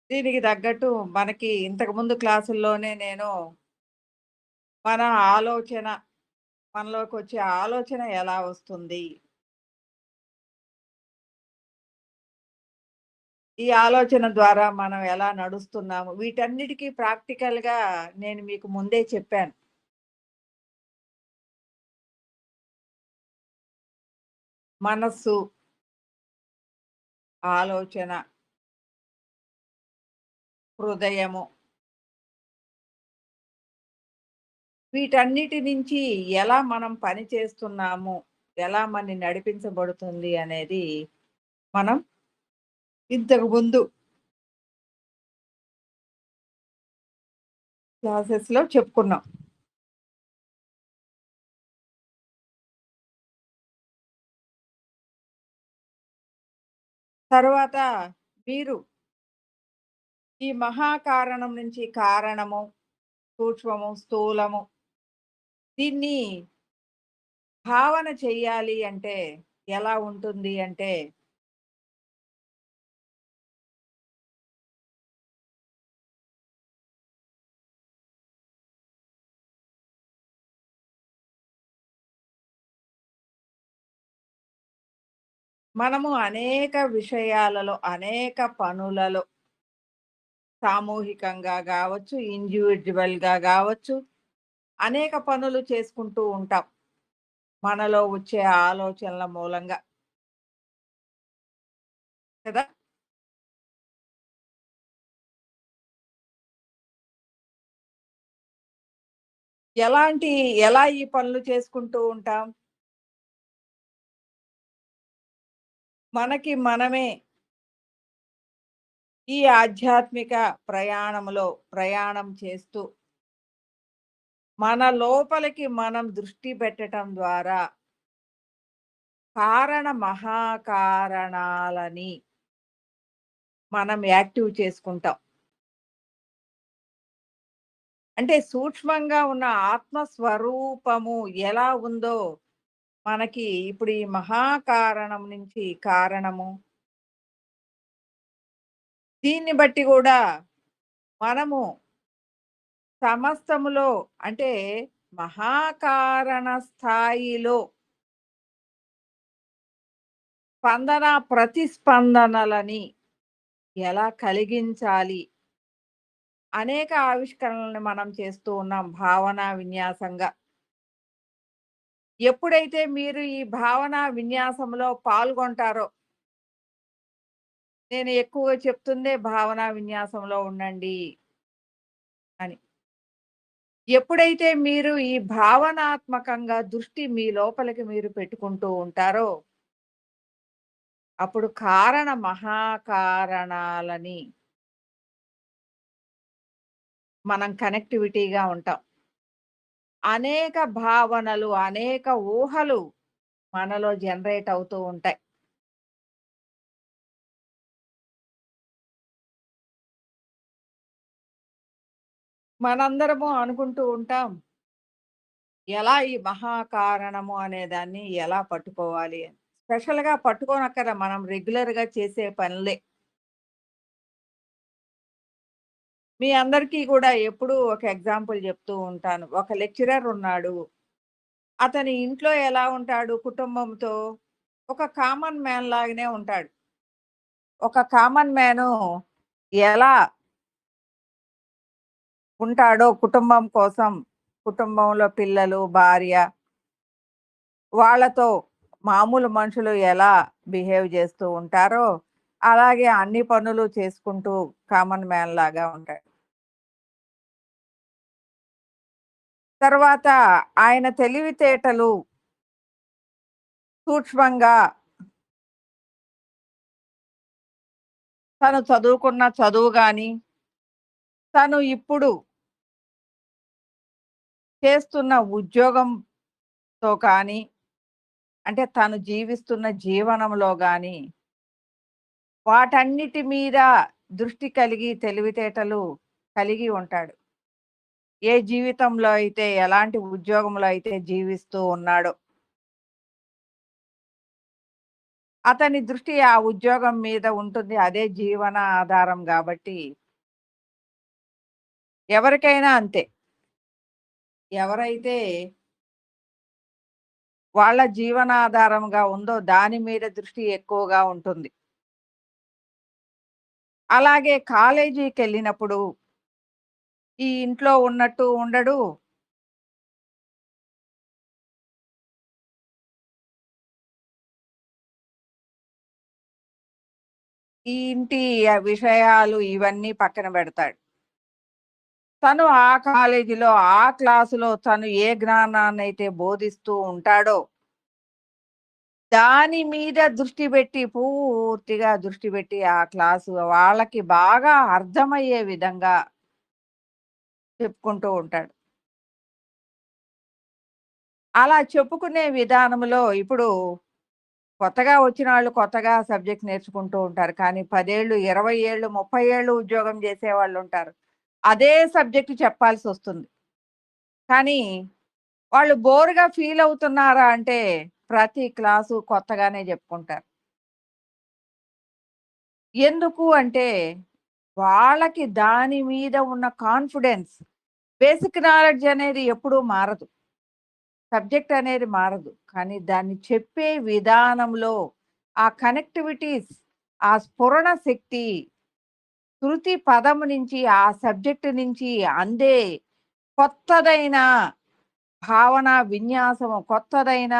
దీనికి తగ్గట్టు మనకి ఇంతకుముందు క్లాసుల్లోనే నేను మన ఆలోచన మనలోకొచ్చే ఆలోచన ఎలా వస్తుంది? ఈ ఆలోచన ద్వారా మనం ఎలా నడుస్తున్నాము? వీటన్నిటికి ప్రాక్టికల్‌గా నేను మీకు ముందే చెప్పాను. మనస్సు, ఆలోచన, హృదయము వీటన్నిటి నుంచి ఎలా మనం పని చేస్తున్నాము? ఎలా మనని నడిపించబడుతుంది అనేది మనం ఇంతకు ముందు క్లాసెస్‌లో చెప్పుకున్నాం. తరువాత మీరు ఈ మహాకారణం నుంచి కారణము, సూక్ష్మము, స్థూలము దీన్ని భావన చెయ్యాలి అంటే ఎలా ఉంటుంది అంటే, మనము అనేక విషయాలలో, అనేక పనులలో సామూహికంగా గావచ్చు, ఇండివిడ్యువల్‌గా గావచ్చు, అనేక పనులు చేసుకుంటూ ఉంటాం. మనలో వచ్చే ఆలోచనల మూలంగా కదా! ఎలాంటి ఎలా ఈ పనులు చేసుకుంటూ ఉంటాం? మనకి మనమే ఈ ఆధ్యాత్మిక ప్రయాణంలో ప్రయాణం చేస్తూ, మన లోపలికి మనం దృష్టి పెట్టటం ద్వారా కారణ మహాకారణాలని మనం యాక్టివ్ చేసుకుంటాం. అంటే సూక్ష్మంగా ఉన్న ఆత్మ స్వరూపము ఎలా ఉందో మనకి ఇప్పుడు ఈ మహాకారణం నుంచి కారణము, దీన్ని బట్టి గూడా మనము సమస్తములో అంటే మహాకారణ స్థాయిలో స్పందన, ప్రతిస్పందనలని ఎలా కలిగించాలి? అనేక ఆవిష్కరణలను మనం చేస్తూ ఉన్నాం భావనా విన్యాసంగా. ఎప్పుడైతే మీరు ఈ భావనా విన్యాసంలో పాల్గొంటారో, నేను ఎక్కువగా చెప్తుందే భావనా విన్యాసంలో ఉండండి అని. ఎప్పుడైతే మీరు ఈ భావనాత్మకంగా దృష్టి మీ లోపలికి మీరు పెట్టుకుంటూ ఉంటారో, అప్పుడు కారణ మహాకారణాలని మనం కనెక్టివిటీగా ఉంటాం. అనేక భావనలు, అనేక ఊహలు మనలో జనరేట్ అవుతూ ఉంటాయి. మనందరము అనుకుంటూ ఉంటాం, ఎలా ఈ మహాకారణము అనే దాన్ని ఎలా పట్టుకోవాలి అని. స్పెషల్‌గా పట్టుకోనక్కర మనం రెగ్యులర్‌గా చేసే పనులే. మీ అందరికీ గూడా ఎప్పుడూ ఒక ఎగ్జాంపుల్ జెప్తూ ఉంటాను. ఒక లెక్చరర్ ఉన్నాడు. అతని ఇంట్లో ఎలా ఉంటాడు కుటుంబంతో? ఒక కామన్ మ్యాన్ లాగానే ఉంటాడు. ఒక కామన్ మ్యాను ఎలా ఉంటాడో కుటుంబం కోసం, కుటుంబంలో పిల్లలు, భార్య వాళ్ళతో మామూలు మనుషులు ఎలా బిహేవ్ చేస్తూ ఉంటారో, అలాగే అన్ని పనులు చేసుకుంటూ కామన్ మ్యాన్ లాగా ఉంటాడు. తర్వాత ఆయన తెలివితేటలు సూక్ష్మంగా తను చదువుకున్న చదువు గాని, తను ఇప్పుడు చేస్తున్న ఉద్యోగంతో కానీ, అంటే తను జీవిస్తున్న జీవనంలో గాని, వాటన్నిటి మీద దృష్టి కలిగి తెలివితేటలు కలిగి ఉంటాడు. ఏ జీవితంలో అయితే ఎలాంటి ఉద్యోగంలో అయితే జీవిస్తూ ఉన్నాడో. అతని దృష్టి ఆ ఉద్యోగం మీద ఉంటుంది. అదే జీవన ఆధారం గాబట్టి, ఎవరికైనా అంతే. ఎవరైతే వాళ్ళ జీవనాధారంగా ఉందో దాని మీద దృష్టి ఎక్కువగా ఉంటుంది. అలాగే కాలేజీకెళ్ళినప్పుడు ఈ ఇంట్లో ఉన్నట్టు ఉండడు. ఈ ఇంటి విషయాలు ఇవన్నీ పక్కన బెడతాడు. తను ఆ కాలేజీలో, ఆ క్లాసులో తను ఏ జ్ఞానాన్నయితే బోధిస్తూ ఉంటాడో, దాని మీద దృష్టి బెట్టి, పూర్తిగా దృష్టి బెట్టి ఆ క్లాసు వాళ్ళకి బాగా అర్థమయ్యే విధంగా చెప్పుకుంటూ ఉంటాడు. అలా చెప్పుకునే విధానంలో ఇప్పుడు కొత్తగా వచ్చినాళ్ళు కొత్తగా సబ్జెక్ట్ నేర్చుకుంటూ ఉంటారు. కానీ 10 ఏళ్ళు, 20 ఏళ్ళు, 30 ఏళ్ళు ఉద్యోగం జేసేవాళ్ళుంటారు. అదే సబ్జెక్ట్ చెప్పాల్సొస్తుంది. కానీ వాళ్ళు బోర్‌గా ఫీల్ అవుతున్నారా అంటే ప్రతి క్లాసు కొత్తగానే జెప్పుకుంటారు. ఎందుకు అంటే వాళ్ళకి దాని మీద ఉన్న కాన్ఫిడెన్స్, బేసిక్ నాలెడ్జ్ అనేది ఎప్పుడూ మారదు. సబ్జెక్ట్ అనేది మారదు. కానీ దాన్ని చెప్పే విధానంలో ఆ కనెక్టివిటీస్, ఆ స్ఫురణ శక్తి, శృతి పదం నుంచి, ఆ సబ్జెక్ట్ నుంచి అందే కొత్తదైన భావన, విన్యాసము, కొత్తదైన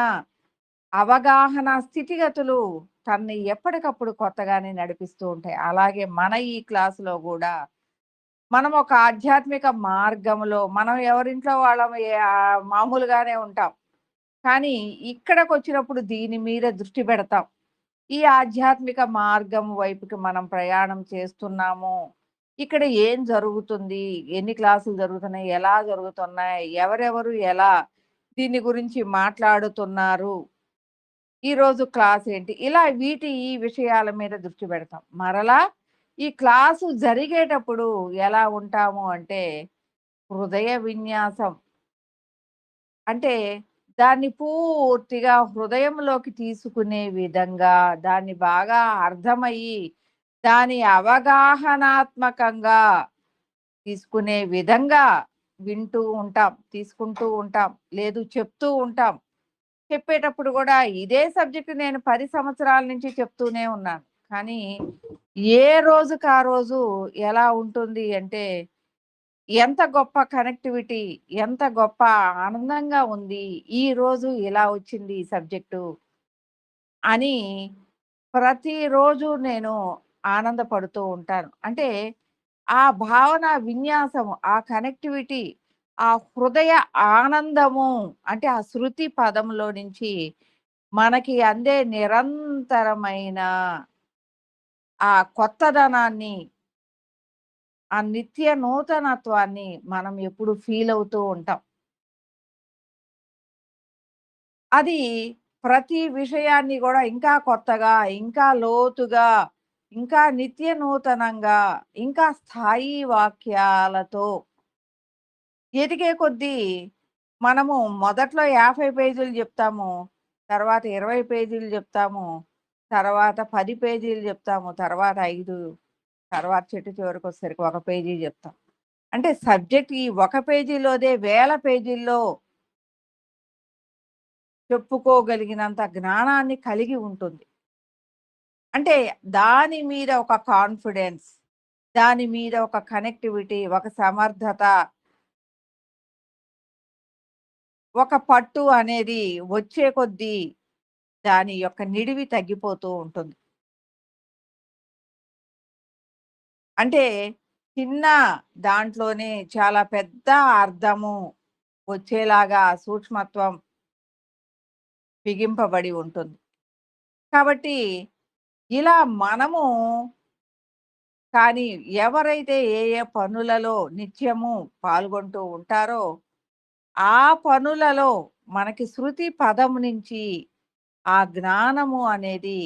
అవగాహన స్థితిగతులు తనని ఎప్పటికప్పుడు కొత్తగానే నడిపిస్తూ ఉంటాయి. అలాగే మన ఈ క్లాస్‌లో గూడా మనం ఒక ఆధ్యాత్మిక మార్గంలో మనం ఎవరింట్లో వాళ్ళం మామూలుగానే ఉంటాం. కానీ ఇక్కడికొచ్చినప్పుడు దీని మీద దృష్టి పెడతాం. ఈ ఆధ్యాత్మిక మార్గం వైపుకి మనం ప్రయాణం చేస్తున్నాము. ఇక్కడ ఏం జరుగుతుంది? ఎన్ని క్లాసులు జరుగుతున్నాయి? ఎలా జరుగుతున్నాయి? ఎవరెవరు ఎలా దీని గురించి మాట్లాడుతున్నారు? ఈరోజు క్లాస్ ఏంటి? ఇలా ఈ విషయాల మీద దృష్టి పెడతాం. మరలా ఈ క్లాసు జరిగేటప్పుడు ఎలా ఉంటాము అంటే, హృదయ విన్యాసం అంటే దాన్ని పూర్తిగా హృదయంలోకి తీసుకునే విధంగా, దాన్ని బాగా అర్థమయ్యి, దాని అవగాహనాత్మకంగా తీసుకునే విధంగా వింటూ ఉంటాం, తీసుకుంటూ ఉంటాం, లేదు చెప్తూ ఉంటాం. చెప్పేటప్పుడు గూడా ఇదే సబ్జెక్ట్ నేను 10 సంవత్సరాల నుంచి చెప్తూనే ఉన్నాను. కానీ ఏ రోజుకి ఆ రోజు ఎలా ఉంటుంది అంటే, ఎంత గొప్ప కనెక్టివిటీ, ఎంత గొప్ప ఆనందంగా ఉంది. ఈరోజు ఇలా వచ్చింది ఈ సబ్జెక్టు అని ప్రతిరోజు నేను ఆనందపడుతూ ఉంటాను. అంటే ఆ భావన విన్యాసము, ఆ కనెక్టివిటీ, ఆ హృదయ ఆనందము అంటే ఆ శృతి పదంలో నుంచి మనకి అందే నిరంతరమైన ఆ కొత్తదనాన్ని, ఆ నిత్య నూతనత్వాన్ని మనం ఎప్పుడు ఫీల్ అవుతూ ఉంటాం. అది ప్రతి విషయాన్ని గూడా ఇంకా కొత్తగా, ఇంకా లోతుగా, ఇంకా నిత్య నూతనంగా, ఇంకా స్థాయి వాక్యాలతో ఎదిగే కొద్దీ మనము మొదట్లో 50 పేజీలు జెప్తాము. తర్వాత 20 పేజీలు జెప్తాము. తర్వాత 10 పేజీలు జెప్తాము. తర్వాత 5 తర్వాత చివరికొచ్చేసరికి ఒక పేజీ జెప్తాం. అంటే సబ్జెక్ట్ ఈ ఒక పేజీలోదే వేల పేజీల్లో చెప్పుకోగలిగినంత జ్ఞానాన్ని కలిగి ఉంటుంది. అంటే దాని మీద ఒక కాన్ఫిడెన్స్, దాని మీద ఒక కనెక్టివిటీ, ఒక సమర్థత, ఒక పట్టు అనేది వచ్చే కొద్దీ దాని యొక్క నిడివి తగ్గిపోతూ ఉంటుంది. అంటే చిన్న దాంట్లోనే చాలా పెద్ద అర్థము వచ్చేలాగా సూక్ష్మత్వం బిగింపబడి ఉంటుంది. కాబట్టి ఇలా మనము కానీ ఎవరైతే ఏ పనులలో నిత్యము పాల్గొంటూ ఉంటారో, ఆ పనులలో మనకి శృతి పదం నుంచి ఆ జ్ఞానము అనేది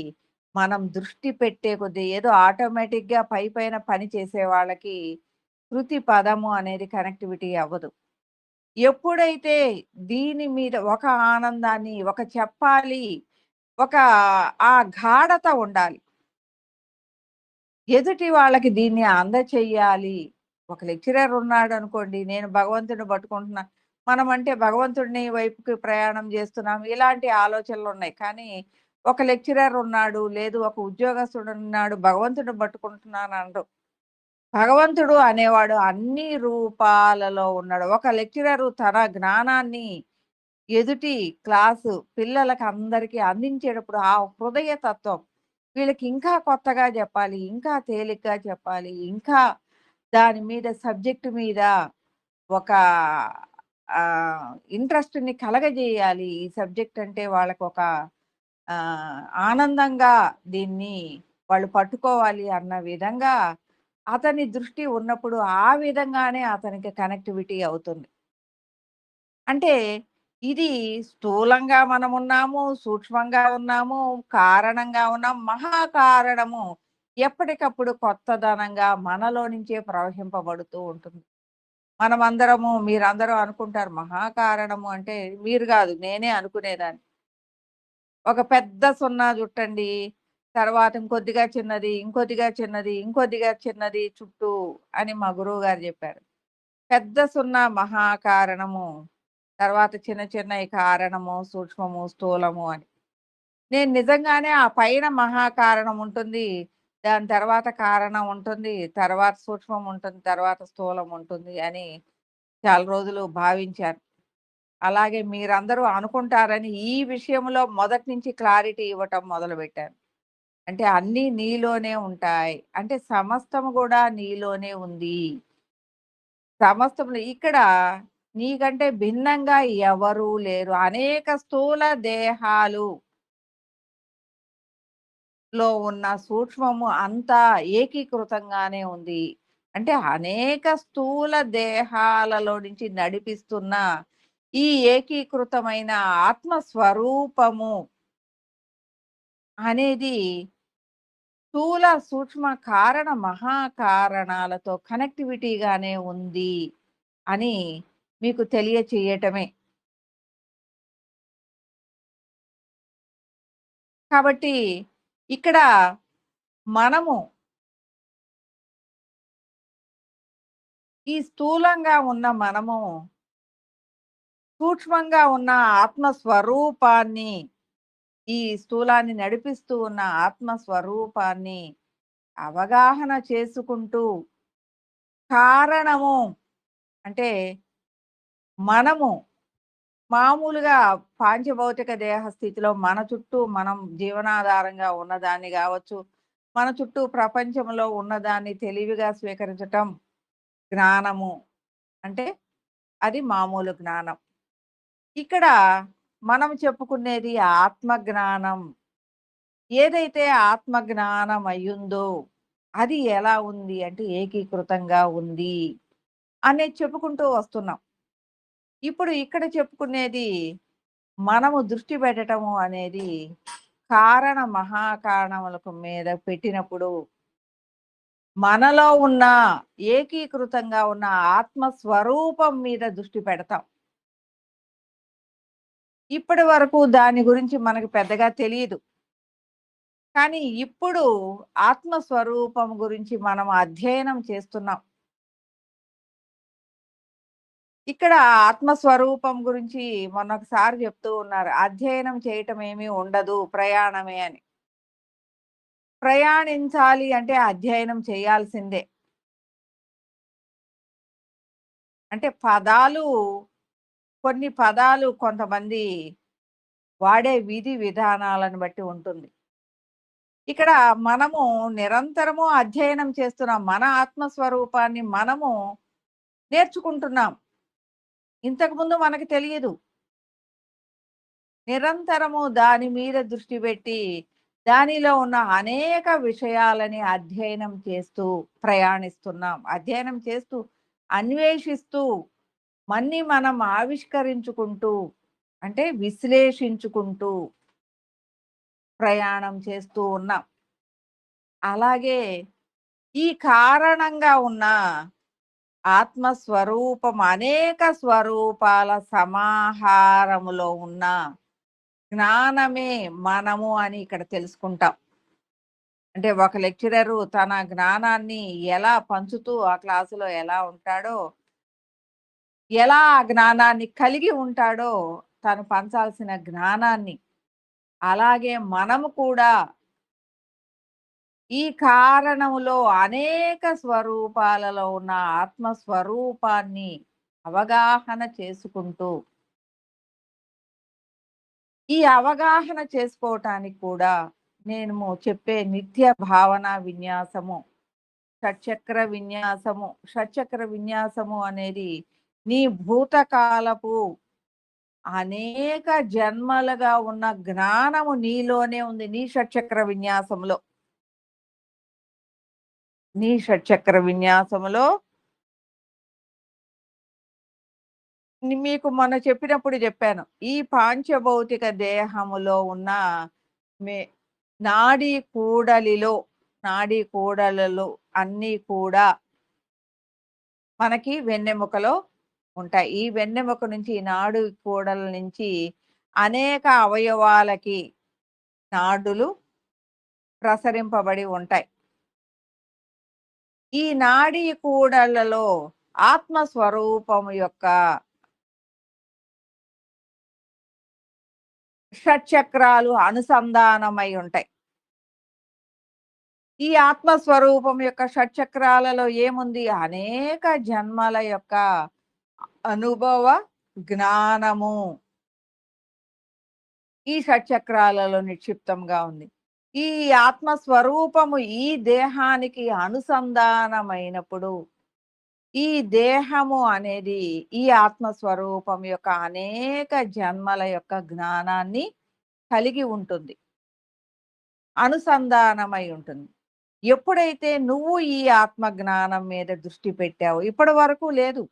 మనం దృష్టి పెట్టే కొద్దీ ఏదో ఆటోమేటిక్‌గా పైపైన పని చేసే వాళ్ళకి శృతి పదము అనేది కనెక్టివిటీ అవ్వదు. ఎప్పుడైతే దీని మీద ఒక ఆనందాన్ని, ఒక చెప్పాలి, ఒక ఆ గాఢత ఉండాలి. ఎదుటి వాళ్ళకి దీన్ని అందచెయ్యాలి. ఒక లెక్చరర్ ఉన్నాడనుకోండి, నేను భగవంతుడిని పట్టుకుంటున్నా. మనమంటే భగవంతుడిని వైపుకి ప్రయాణం జేస్తున్నాం. ఇలాంటి ఆలోచనలున్నాయి. కానీ ఒక లెక్చరర్ ఉన్నాడు, లేదు ఒక ఉద్యోగస్తుడున్నాడు, భగవంతుడిని పట్టుకుంటున్నాననరు. భగవంతుడు అనేవాడు అన్ని రూపాలలో ఉన్నాడు. ఒక లెక్చరరు తన జ్ఞానాన్ని ఎదుటి క్లాసు పిల్లలకందరికీ అందించేటప్పుడు ఆ హృదయ తత్వం వీళ్ళకి ఇంకా కొత్తగా చెప్పాలి, ఇంకా తేలిగ్గా చెప్పాలి, ఇంకా దాని మీద సబ్జెక్ట్ మీద ఒక ఇంట్రెస్ట్‌ని కలగజేయాలి. ఈ సబ్జెక్ట్ అంటే వాళ్ళకొక ఆనందంగా దీన్ని వాళ్ళు పట్టుకోవాలి అన్న విధంగా అతని దృష్టి ఉన్నప్పుడు ఆ విధంగానే అతనికి కనెక్టివిటీ అవుతుంది. అంటే ఇది స్థూలంగా మనమున్నాము, సూక్ష్మంగా ఉన్నాము, కారణంగా ఉన్నాం, మహాకారణము ఎప్పటికప్పుడు కొత్తదనంగా మనలో నుంచే ప్రవహింపబడుతూ ఉంటుంది. మనమందరము మీరందరూ అనుకుంటారు మహాకారణము అంటే మీరు గాదు నేనే అనుకునేదాన్ని. ఒక పెద్ద సున్నా జుట్టండి. తర్వాత ఇంకొద్దిగా చిన్నది, ఇంకొద్దిగా చిన్నది, ఇంకొద్దిగా చిన్నది చుట్టూ అని మా గురువుగారు జెప్పారు. పెద్ద సున్నా మహాకారణము. తర్వాత చిన్న చిన్నయి కారణము, సూక్ష్మము, స్థూలము అని. నేను నిజంగానే ఆ పైన మహాకారణం ఉంటుంది. దాని తర్వాత కారణం ఉంటుంది. తర్వాత సూక్ష్మం ఉంటుంది. తర్వాత స్థూలం ఉంటుంది అని చాలా రోజులు భావించాను. అలాగే మీరందరూ అనుకుంటారని ఈ విషయంలో మొదటి నుంచి క్లారిటీ ఇవ్వటం మొదలుపెట్టాను. అంటే అన్నీ నీలోనే ఉంటాయి. అంటే సమస్తము గూడా నీలోనే ఉంది. సమస్తమును ఇక్కడ నీకంటే భిన్నంగా ఎవరూ లేరు. అనేక స్థూల దేహాలు లో ఉన్న సూక్ష్మము అంతా ఏకీకృతంగానే ఉంది. అంటే అనేక స్థూల దేహాలలో నుంచి నడిపిస్తున్న ఈ ఏకీకృతమైన ఆత్మ స్వరూపము అనేది స్థూల, సూక్ష్మ, కారణ, మహాకారణాలతో కనెక్టివిటీగానే ఉంది అని మీకు తెలియచేయటమే. కాబట్టి ఇక్కడ మనము ఈ స్థూలంగా ఉన్న మనము సూక్ష్మంగా ఉన్న ఆత్మ స్వరూపాన్ని, ఈ స్థూలాన్ని నడిపిస్తూ ఉన్న ఆత్మ స్వరూపాన్ని అవగాహన చేసుకుంటూ కారణము అంటే మనము మామూలుగా పాంచభౌతిక దేహ స్థితిలో మన చుట్టూ మనం జీవనాధారంగా ఉన్నదాన్ని గావచ్చు, మన చుట్టూ ప్రపంచంలో ఉన్నదాన్ని తెలివిగా స్వీకరించటం జ్ఞానము. అంటే అది మామూలు జ్ఞానం. ఇక్కడ మనం చెప్పుకునేది ఆత్మ జ్ఞానం. ఏదైతే ఆత్మ జ్ఞానం అయ్యుందో అది ఎలా ఉంది అంటే ఏకీకృతంగా ఉంది అనేది చెప్పుకుంటూ వస్తున్నాం. ఇప్పుడు ఇక్కడ చెప్పుకునేది మనము దృష్టి పెట్టటము అనేది కారణ మహాకారణములకు మీద పెట్టినప్పుడు మనలో ఉన్న ఏకీకృతంగా ఉన్న ఆత్మ స్వరూపం మీద దృష్టి పెడతాం. ఇప్పటి వరకు దాని గురించి మనకు పెద్దగా తెలీదు. కానీ ఇప్పుడు ఆత్మస్వరూపం గురించి మనం అధ్యయనం చేస్తున్నాం. ఇక్కడ ఆత్మస్వరూపం గురించి మొన్నొకసారి చెప్తూ ఉన్నారు. అధ్యయనం చేయటం ఏమీ ఉండదు ప్రయాణమే అని. ప్రయాణించాలి అంటే అధ్యయనం చేయాల్సిందే. అంటే పదాలు కొన్ని పదాలు కొంతమంది వాడే విధి విధానాలను బట్టి ఉంటుంది. ఇక్కడ మనము నిరంతరము అధ్యయనం చేస్తున్నాం. మన ఆత్మస్వరూపాన్ని మనము నేర్చుకుంటున్నాం. ఇంతకుముందు మనకు తెలియదు. నిరంతరము దాని మీద దృష్టి పెట్టి, దానిలో ఉన్న అనేక విషయాలని అధ్యయనం చేస్తూ ప్రయాణిస్తున్నాం. అధ్యయనం చేస్తూ, అన్వేషిస్తూ, మన్ని మనం ఆవిష్కరించుకుంటూ, అంటే విశ్లేషించుకుంటూ ప్రయాణం చేస్తూ ఉన్నాం. అలాగే ఈ కారణంగా ఉన్న ఆత్మస్వరూపం అనేక స్వరూపాల సమాహారములో ఉన్న జ్ఞానమే మనము అని ఇక్కడ తెలుసుకుంటాం. అంటే ఒక లెక్చరరు తన జ్ఞానాన్ని ఎలా పంచుతూ ఆ క్లాసులో ఎలా ఉంటాడో, ఎలా ఆ జ్ఞానాన్ని కలిగి ఉంటాడో, తను పంచాల్సిన జ్ఞానాన్ని, అలాగే మనము కూడా ఈ కారణములో అనేక స్వరూపాలలో ఉన్న ఆత్మ స్వరూపాన్ని అవగాహన చేసుకుంటూ, ఈ అవగాహన చేసుకోవటానికి కూడా నేను చెప్పే నిత్య భావన విన్యాసము, షట్చక్ర విన్యాసము. షట్చక్ర విన్యాసము అనేది నీ భూతకాలపు అనేక జన్మలుగా ఉన్న జ్ఞానము నీలోనే ఉంది. నీ షట్చక్ర విన్యాసంలో. నీ షట్చక్ర విన్యాసములో మీకు మొన్న చెప్పినప్పుడు చెప్పాను. ఈ పాంచభౌతిక దేహములో ఉన్న మే నాడీ కూడలిలో, నాడీ కూడలలో అన్నీ కూడా మనకి వెన్నెముకలో ఉంటాయి. ఈ వెన్నెముక నుంచి, ఈ నాడు కూడల నుంచి అనేక అవయవాలకి నాడులు ప్రసరింపబడి ఉంటాయి. ఈ నాడీ కూడలలో ఆత్మ స్వరూపము యొక్క షట్చక్రాలు అనుసంధానమై ఉంటాయి. ఈ ఆత్మ స్వరూపం యొక్క షట్చక్రాలలో ఏముంది? అనేక జన్మల యొక్క అనుభవ జ్ఞానము ఈ షట్చక్రాలలో నిక్షిప్తంగా ఉంది. ఈ ఆత్మ స్వరూపము ఈ దేహానికి అనుసంధానమైనప్పుడు, ఈ దేహము అనేది ఈ ఆత్మ స్వరూపం యొక్క అనేక జన్మల యొక్క జ్ఞానాన్ని కలిగి ఉంటుంది. అనుసంధానమై ఉంటుంది. ఎప్పుడైతే నువ్వు ఈ ఆత్మ జ్ఞానం మీద దృష్టి పెట్టావో, ఇప్పటి వరకు లేదు.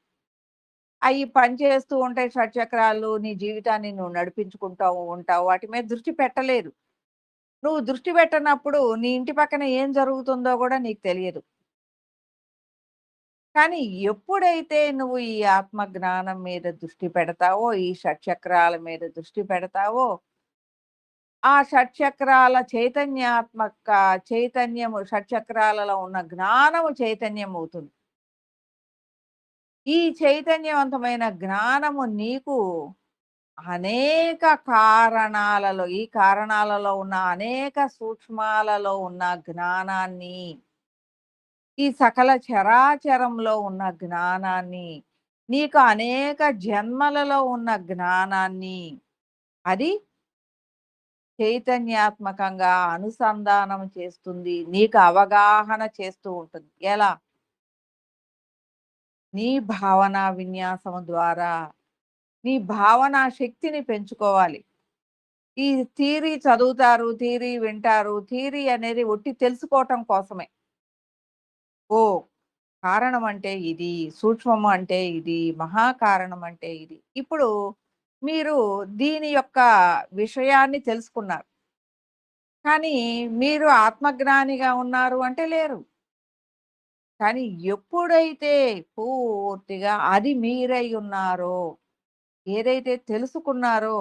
అయి పని చేస్తూ ఉంటాయి షట్చక్రాలు. నీ జీవితాన్ని నువ్వు నడిపించుకుంటావు ఉంటావు. వాటి మీద దృష్టి పెట్టలేదు. నువ్వు దృష్టి పెట్టనప్పుడు నీ ఇంటి పక్కన ఏం జరుగుతుందో గూడా నీకు తెలియదు. కానీ ఎప్పుడైతే నువ్వు ఈ ఆత్మ జ్ఞానం మీద దృష్టి పెడతావో, ఈ షట్చక్రాల మీద దృష్టి పెడతావో, ఆ షట్చక్రాల చైతన్యము షట్చక్రాలలో ఉన్న జ్ఞానము చైతన్యమవుతుంది. ఈ చైతన్యవంతమైన జ్ఞానము నీకు అనేక కారణాలలో, ఈ కారణాలలో ఉన్న అనేక సూక్ష్మాలలో ఉన్న జ్ఞానాన్ని, ఈ సకల చరాచరంలో ఉన్న జ్ఞానాన్ని, నీకు అనేక జన్మలలో ఉన్న జ్ఞానాన్ని, అది చైతన్యాత్మకంగా అనుసంధానం చేస్తుంది. నీకు అవగాహన చేస్తూ ఉంటుంది. ఎలా? నీ భావనా విన్యాసము ద్వారా. నీ భావనా శక్తిని పెంచుకోవాలి. ఈ థియరీ చదువుతారు, థియరీ వింటారు. థియరీ అనేది ఒట్టి తెలుసుకోవటం కోసమే. ఓహ్! కారణం అంటే ఇది, సూక్ష్మము అంటే ఇది, మహాకారణం అంటే ఇది. ఇప్పుడు మీరు దీని యొక్క విషయాన్ని తెలుసుకున్నారు. కానీ మీరు ఆత్మజ్ఞానిగా ఉన్నారు అంటే లేరు. కానీ ఎప్పుడైతే పూర్తిగా అది మీరై ఉన్నారో, ఏదైతే తెలుసుకున్నారో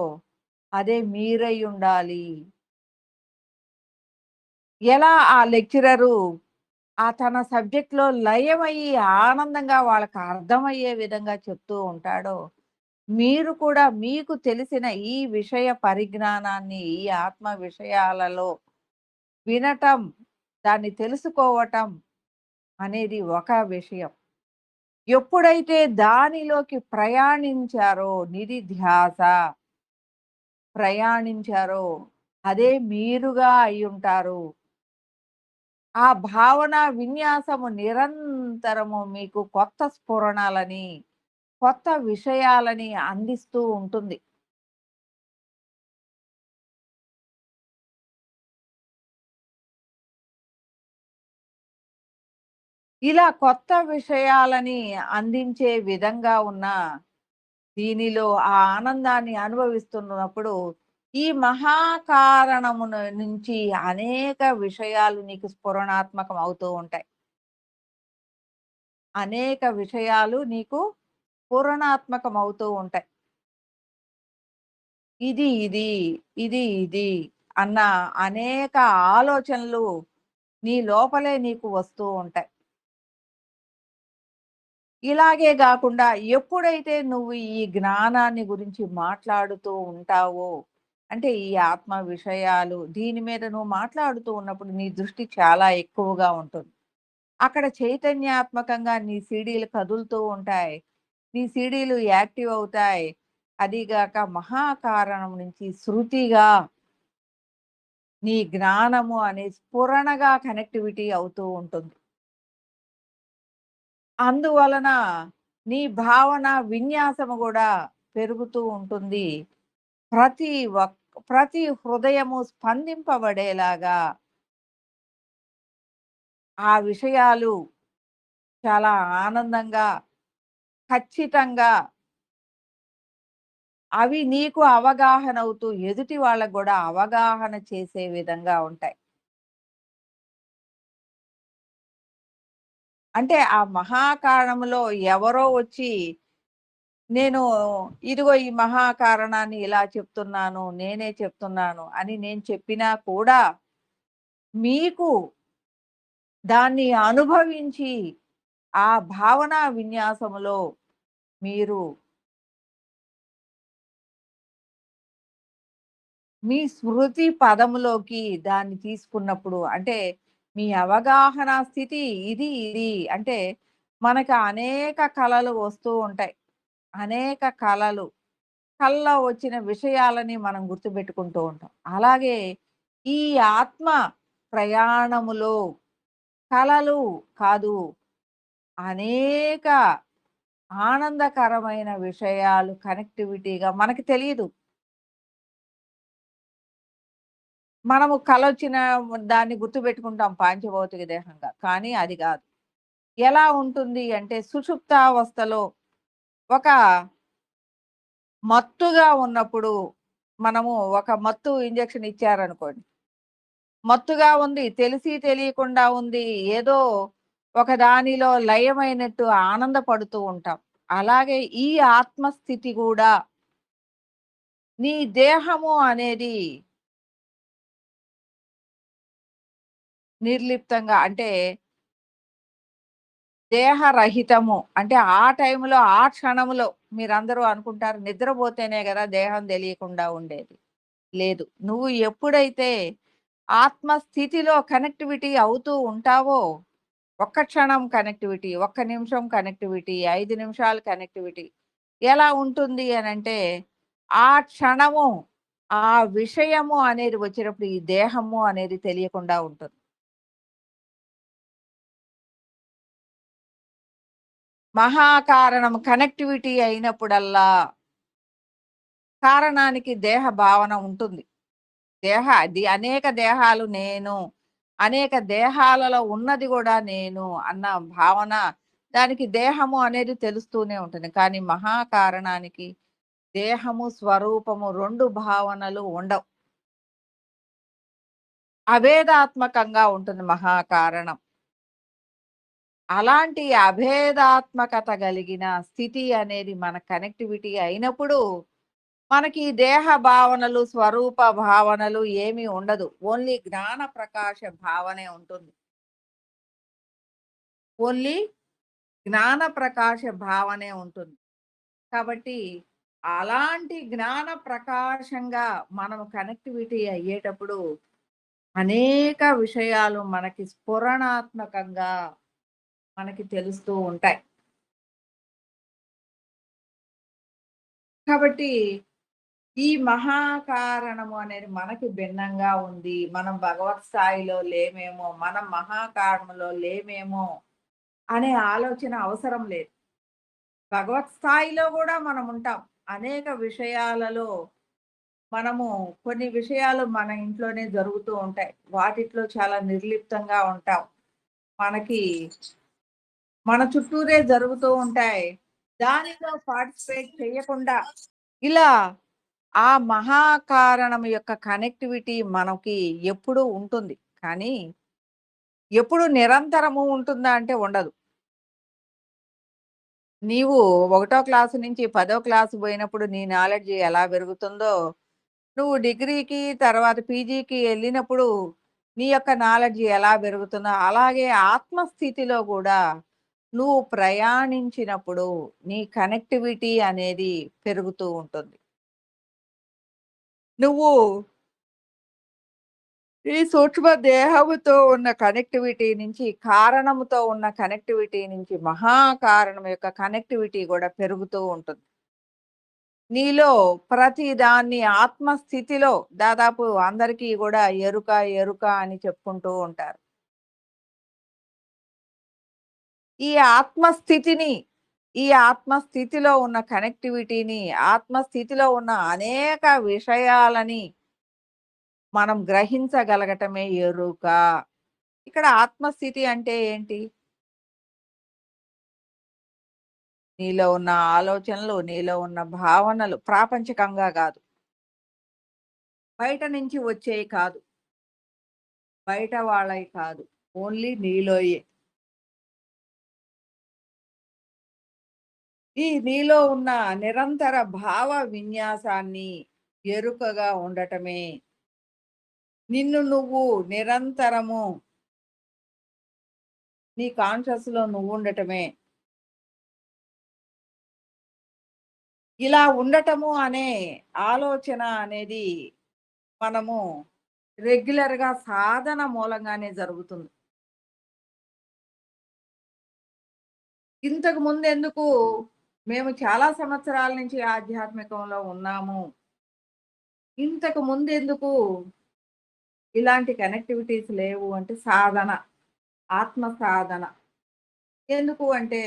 అదే మీరై ఉండాలి. ఎలా ఆ లెక్చరరు తన సబ్జెక్ట్‌లో లయమయ్యి ఆనందంగా వాళ్ళకి అర్థమయ్యే విధంగా చెప్తూ ఉంటాడో, మీరు కూడా మీకు తెలిసిన ఈ విషయ పరిజ్ఞానాన్ని ఈ ఆత్మ విషయాలలో వినటం, దాన్ని తెలుసుకోవటం అనేది ఒక విషయం. ఎప్పుడైతే దానిలోకి ప్రయాణించారో నిధిధ్యాస ప్రయాణించారో అదే మీరుగా అయ్యుంటారు. ఆ భావన విన్యాసము నిరంతరము మీకు కొత్త స్ఫురణలని, కొత్త విషయాలని అందిస్తూ ఉంటుంది. ఇలా కొత్త విషయాలని అందించే విధంగా ఉన్న దీనిలో ఆ ఆనందాన్ని అనుభవిస్తున్నప్పుడు, ఈ మహాకారణమున నుంచి అనేక విషయాలు నీకు స్ఫురణాత్మకం అవుతూ ఉంటాయి. అనేక విషయాలు నీకు స్ఫురణాత్మకం అవుతూ ఉంటాయి. ఇది, ఇది అన్న అనేక ఆలోచనలు నీ లోపలే నీకు వస్తూ ఉంటాయి. ఇలాగే గాకుండా ఎప్పుడైతే నువ్వు ఈ జ్ఞానాన్ని గురించి మాట్లాడుతూ ఉంటావో, అంటే ఈ ఆత్మ విషయాలు దీని మీద నువ్వు మాట్లాడుతూ ఉన్నప్పుడు నీ దృష్టి చాలా ఎక్కువగా ఉంటుంది. అక్కడ చైతన్యాత్మకంగా నీ సీడీలు కదులుతూ ఉంటాయి. నీ సీడీలు యాక్టివ్ అవుతాయి. అదీగాక మహాకారణం నుంచి శృతిగా నీ జ్ఞానము అనే స్ఫురణగా కనెక్టివిటీ అవుతూ ఉంటుంది. అందువలన నీ భావన విన్యాసము గూడా పెరుగుతూ ఉంటుంది. ప్రతి ప్రతి హృదయము స్పందింపబడేలాగా ఆ విషయాలు చాలా ఆనందంగా, ఖచ్చితంగా అవి నీకు అవగాహనవుతూ ఎదుటి వాళ్ళకి గూడా అవగాహన చేసే విధంగా ఉంటాయి. అంటే ఆ మహాకారణంలో ఎవరో వచ్చి నేను ఇదిగో ఈ మహాకారణాన్ని ఇలా చెప్తున్నాను, నేనే చెప్తున్నాను అని నేను చెప్పినా కూడా మీకు దాన్ని అనుభవించి ఆ భావనా విన్యాసములో మీరు మీ స్మృతి పదములోకి దాన్ని తీసుకున్నప్పుడు అంటే మీ అవగాహన స్థితి ఇది అంటే మనకు అనేక కళలు వస్తూ ఉంటాయి. అనేక కళలు. కలలో వచ్చిన విషయాలని మనం గుర్తుపెట్టుకుంటూ ఉంటాం. అలాగే ఈ ఆత్మ ప్రయాణములో కలలు కాదు, అనేక ఆనందకరమైన విషయాలు కనెక్టివిటీగా మనకు తెలీదు. మనము కలొచ్చిన దాన్ని గుర్తుపెట్టుకుంటాం పాంచభౌతిక దేహంగా. కానీ అది గాదు. ఎలా ఉంటుంది అంటే సుషుప్తావస్థలో ఒక మత్తుగా ఉన్నప్పుడు మనము ఒక మత్తు ఇంజెక్షన్ ఇచ్చారనుకోండి. మత్తుగా ఉంది. తెలిసి తెలియకుండా ఉంది. ఏదో ఒక దానిలో లయమైనట్టు ఆనందపడుతూ ఉంటాం. అలాగే ఈ ఆత్మస్థితి గూడా నీ దేహము అనేది నిర్లిప్తంగా అంటే దేహరహితము. అంటే ఆ టైంలో, ఆ క్షణంలో మీరందరూ అనుకుంటారు నిద్రపోతేనే గదా దేహం తెలియకుండా ఉండేది. లేదు. నువ్వు ఎప్పుడైతే ఆత్మస్థితిలో కనెక్టివిటీ అవుతూ ఉంటావో ఒక్క క్షణం కనెక్టివిటీ, ఒక్క నిమిషం కనెక్టివిటీ, 5 నిమిషాలు కనెక్టివిటీ. ఎలా ఉంటుంది అనంటే, ఆ క్షణము, ఆ విషయము అనేది వచ్చినప్పుడు ఈ దేహము అనేది తెలియకుండా ఉంటుంది. మహాకారణం కనెక్టివిటీ అయినప్పుడల్లా, కారణానికి దేహ భావన ఉంటుంది. అనేక దేహాలు నేను, అనేక దేహాలలో ఉన్నది గూడా నేను అన్న భావన దానికి దేహము అనేది తెలుస్తూనే ఉంటుంది. కానీ మహాకారణానికి దేహము, స్వరూపము 2 భావనలు ఉండవు. అభేదాత్మకంగా ఉంటుంది మహాకారణం. అలాంటి అభేదాత్మకత గలిగిన స్థితి అనేది మన కనెక్టివిటీ అయినప్పుడు మనకి దేహ భావనలు, స్వరూప భావనలు ఏమీ ఉండదు. ఓన్లీ జ్ఞాన ప్రకాశ భావనే ఉంటుంది. ఓన్లీ జ్ఞాన ప్రకాశ భావనే ఉంటుంది. కాబట్టి అలాంటి జ్ఞాన ప్రకాశంగా మనం కనెక్టివిటీ అయ్యేటప్పుడు అనేక విషయాలు మనకి స్ఫురణాత్మకంగా మనకి తెలుస్తూ ఉంటాయి. కాబట్టి ఈ మహాకారణము అనేది మనకి భిన్నంగా ఉంది. మనం భగవత్ స్థాయిలో లేమేమో, మనం మహాకారణంలో లేమేమో అనే ఆలోచన అవసరం లేదు. భగవత్ స్థాయిలో గూడా మనం ఉంటాం. అనేక విషయాలలో మనము కొన్ని విషయాలు మన ఇంట్లోనే జరుగుతూ ఉంటాయి. వాటిట్లో చాలా నిర్లిప్తంగా ఉంటాం. మనకి మన చుట్టూరే జరుగుతూ ఉంటాయి. దానిలో పార్టిసిపేట్ చేయకుండా ఇలా ఆ మహాకారణం యొక్క కనెక్టివిటీ మనకి ఎప్పుడూ ఉంటుంది. కానీ ఎప్పుడు నిరంతరము ఉంటుందా అంటే ఉండదు. నీవు ఒకటో క్లాసు నుంచి 10వ క్లాసు పోయినప్పుడు నీ నాలెడ్జ్ ఎలా పెరుగుతుందో, నువ్వు డిగ్రీకి, తర్వాత పీజీకి ఎళ్ళినప్పుడు నీ యొక్క నాలెడ్జ్ ఎలా పెరుగుతుందో, అలాగే ఆత్మస్థితిలో గూడా నువ్వు ప్రయాణించినప్పుడు నీ కనెక్టివిటీ అనేది పెరుగుతూ ఉంటుంది. నువ్వు ఈ సూక్ష్మ దేహముతో ఉన్న కనెక్టివిటీ నుంచి, కారణముతో ఉన్న కనెక్టివిటీ నుంచి, మహాకారణం యొక్క కనెక్టివిటీ గూడా పెరుగుతూ ఉంటుంది. నీలో ప్రతి దాన్ని ఆత్మస్థితిలో దాదాపు అందరికీ గూడా ఎరుక, ఎరుక అని చెప్పుకుంటూ ఉంటారు. ఈ ఆత్మస్థితిని, ఈ ఆత్మస్థితిలో ఉన్న కనెక్టివిటీని, ఆత్మస్థితిలో ఉన్న అనేక విషయాలని మనం గ్రహించగలగటమే ఎరుక. ఇక్కడ ఆత్మస్థితి అంటే ఏంటి? నీలో ఉన్న ఆలోచనలు, నీలో ఉన్న భావనలు ప్రాపంచికంగా గాదు. బయట నుంచి వచ్చేయి కాదు. బయట వాళ్ళయి కాదు. ఓన్లీ నీలోయే. ఈ నీలో ఉన్న నిరంతర భావ విన్యాసాన్ని ఎరుకగా ఉండటమే. నిన్ను నువ్వు నిరంతరము నీ కాన్షియస్‌లో నువ్వుండటమే. ఇలా ఉండటము అనే ఆలోచన అనేది మనము రెగ్యులర్‌గా సాధన మూలంగానే జరుగుతుంది. ఇంతకు ముందెందుకు మేము చాలా సంవత్సరాల నుంచి ఆధ్యాత్మికంలో ఉన్నాము. ఇంతకు ముందెందుకు ఇలాంటి కనెక్టివిటీస్ లేవు అంటే సాధన, ఆత్మ సాధన. ఎందుకు అంటే